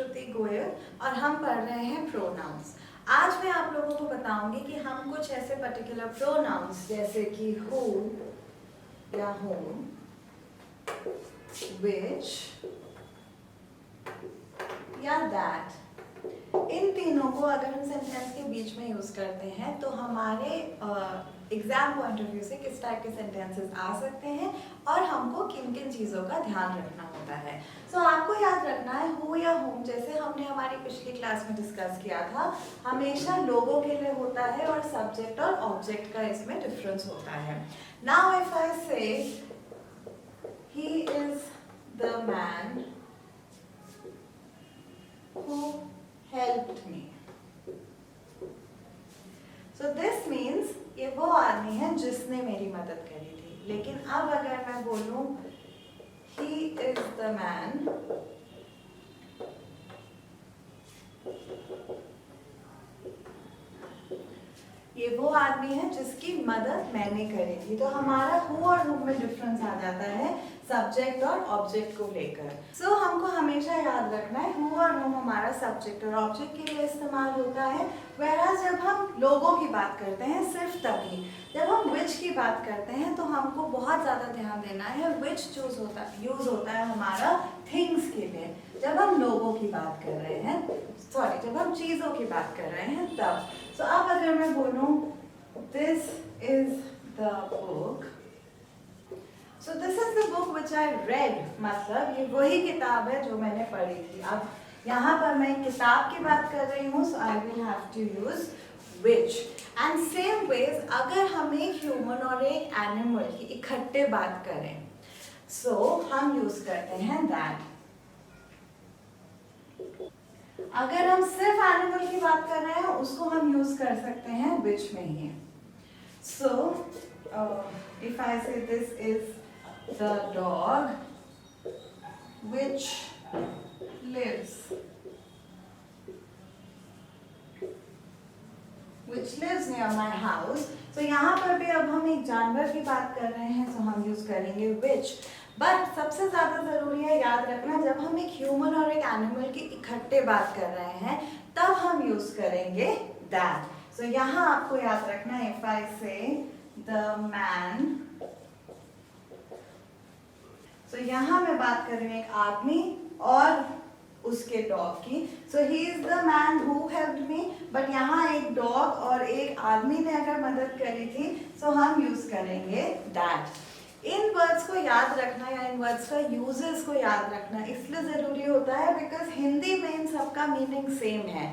श्रुति गोयल और हम पढ़ रहे हैं प्रोनाउंस। आज मैं आप लोगों को बताऊंगी कि हम कुछ ऐसे पर्टिकुलर प्रोनाउंस जैसे कि हु या whom, which या that, इन तीनों को अगर हम सेंटेंस के बीच में यूज करते हैं तो हमारे एग्जाम पॉइंट ऑफ व्यू से किस टाइप के सेंटेंसेस आ सकते हैं और हमको किन किन चीज़ों का ध्यान रखना होता है। सो आपको याद रखना है हु या whom, जैसे हमने हमारी पिछली क्लास में डिस्कस किया था, हमेशा लोगों के लिए होता है और सब्जेक्ट और ऑब्जेक्ट का इसमें डिफरेंस होता है। नाउ इफ आई से ही is the man who helped me. So this means ये वो आदमी है जिसने मेरी मदद करी थी। लेकिन अब अगर मैं बोलूं he is the man ये वो आदमी है जिसकी मदद मैंने करी थी, तो हमारा हु और whom में डिफरेंस आ जाता है सब्जेक्ट और ऑब्जेक्ट को लेकर। सो हमको हमेशा याद रखना है हु और whom हमारा सब्जेक्ट और ऑब्जेक्ट के लिए इस्तेमाल होता है, whereas जब हम लोगों की बात करते हैं सिर्फ तभी। जब हम which की बात करते हैं तो हमको बहुत ज़्यादा ध्यान देना है which यूज होता है हमारा थिंग्स के लिए। जब हम लोगों की बात कर रहे हैं, जब हम चीज़ों की बात कर रहे हैं तब। सो अब अगर मैं बोलूँ this is the book, so this is the book which I read, मतलब ये वही किताब है जो मैंने पढ़ी थी। अब यहाँ पर मैं किताब की बात कर रही हूँ, so I will have to use which। And same ways अगर हम एक ह्यूमन और एक एनिमल की इकट्ठे बात करें, सो हम यूज करते हैं that। अगर हम सिर्फ एनिमल की बात कर रहे हैं उसको हम यूज कर सकते हैं which में ही। सो इफ आई से this is the dog which lives near my house। तो यहाँ पर भी अब हम एक जानवर की बात कर रहे हैं, तो हम यूज करेंगे which। बट सबसे ज्यादा जरूरी है याद रखना, जब हम एक ह्यूमन और एक एनिमल की इकट्ठे बात कर रहे हैं तब हम यूज करेंगे that। सो यहाँ आपको याद रखना है if I say the man, सो यहाँ मैं बात कर रही हूँ एक आदमी और उसके डॉग की। So he is the man who helped me, but यहाँ एक डॉग और एक आदमी ने अगर मदद करी थी सो हम यूज करेंगे दैट। इन वर्ड्स को याद रखना या इन वर्ड्स का यूजेस को याद रखना इसलिए जरूरी होता है बिकॉज हिंदी में इन सबका मीनिंग सेम है।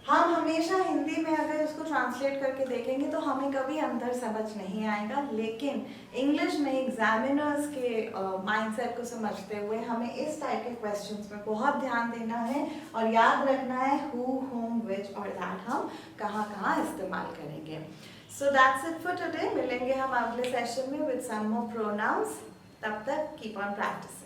हम हमेशा हिंदी में अगर इसको ट्रांसलेट करके देखेंगे तो हमें कभी अंतर समझ नहीं आएगा, लेकिन इंग्लिश में एग्जामिनर्स के माइंडसेट को समझते हुए हमें इस टाइप के क्वेश्चंस में बहुत ध्यान देना है और याद रखना है हु, whom, which और that हम कहाँ कहाँ इस्तेमाल करेंगे। So that's it for today. मिलेंगे हम अगले सेशन में विद सम मोर प्रोनाउंस। तब तक कीप ऑन प्रैक्टिस।